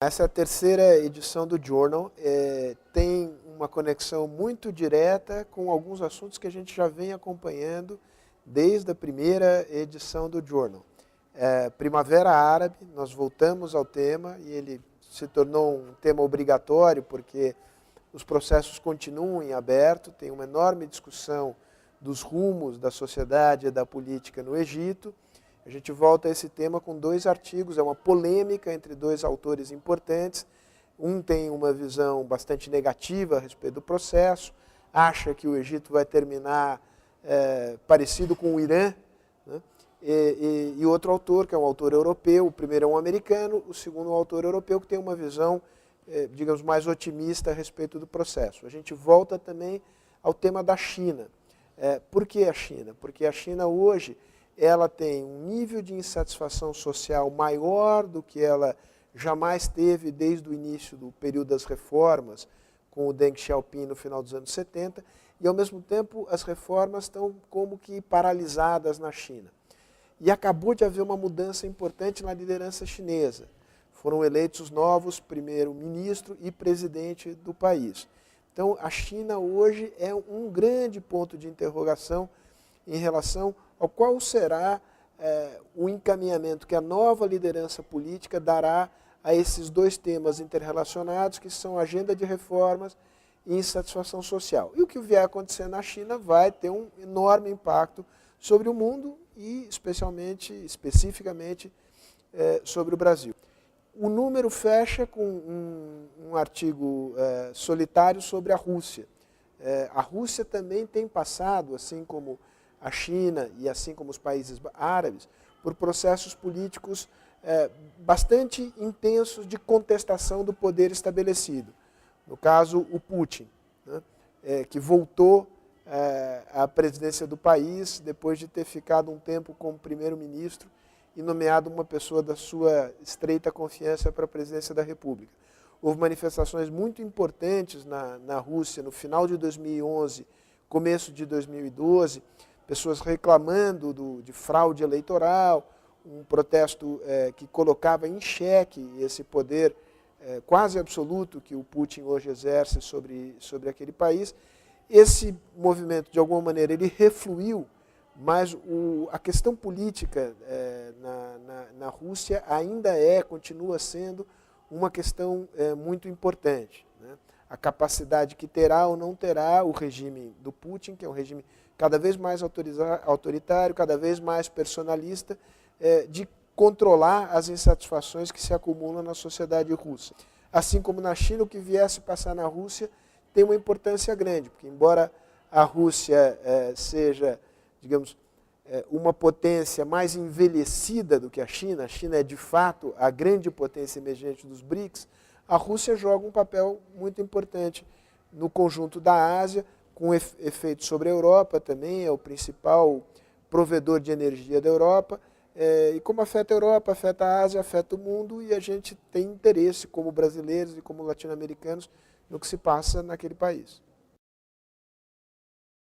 Essa é a terceira edição do Journal, tem uma conexão muito direta com alguns assuntos que a gente já vem acompanhando desde a primeira edição do Journal. Primavera Árabe, nós voltamos ao tema e ele se tornou um tema obrigatório porque os processos continuam em aberto, tem uma enorme discussão dos rumos da sociedade e da política no Egito. A gente volta a esse tema com dois artigos, é uma polêmica entre dois autores importantes. Um tem uma visão bastante negativa a respeito do processo, acha que o Egito vai terminar parecido com o Irã, né? E outro autor, que é um autor europeu, o primeiro é um americano, o segundo é um autor europeu que tem uma visão, digamos, mais otimista a respeito do processo. A gente volta também ao tema da China. Por que a China? Porque a China hoje ela tem um nível de insatisfação social maior do que ela jamais teve desde o início do período das reformas, com o Deng Xiaoping no final dos anos 70, e ao mesmo tempo as reformas estão como que paralisadas na China. E acabou de haver uma mudança importante na liderança chinesa. Foram eleitos novos primeiro-ministro e presidente do país. Então a China hoje é um grande ponto de interrogação em relação ao qual será o encaminhamento que a nova liderança política dará a esses dois temas interrelacionados, que são agenda de reformas e insatisfação social. E o que vier a acontecer na China vai ter um enorme impacto sobre o mundo e especificamente sobre o Brasil. O número fecha com um artigo solitário sobre a Rússia. A Rússia também tem passado, assim como a China e assim como os países árabes, por processos políticos bastante intensos de contestação do poder estabelecido. No caso, o Putin, né, que voltou à presidência do país depois de ter ficado um tempo como primeiro-ministro e nomeado uma pessoa da sua estreita confiança para a presidência da República. Houve manifestações muito importantes na Rússia no final de 2011, começo de 2012, pessoas reclamando de fraude eleitoral, um protesto que colocava em xeque esse poder quase absoluto que o Putin hoje exerce sobre aquele país. Esse movimento, de alguma maneira, ele refluiu, mas a questão política na Rússia ainda continua sendo uma questão muito importante, né? A capacidade que terá ou não terá o regime do Putin, que é um regime cada vez mais autoritário, cada vez mais personalista, de controlar as insatisfações que se acumulam na sociedade russa. Assim como na China, o que viesse passar na Rússia tem uma importância grande, porque embora a Rússia seja, digamos, uma potência mais envelhecida do que a China é de fato a grande potência emergente dos BRICS, a Rússia joga um papel muito importante no conjunto da Ásia, com efeito sobre a Europa também, é o principal provedor de energia da Europa, e como afeta a Europa, afeta a Ásia, afeta o mundo, e a gente tem interesse como brasileiros e como latino-americanos no que se passa naquele país.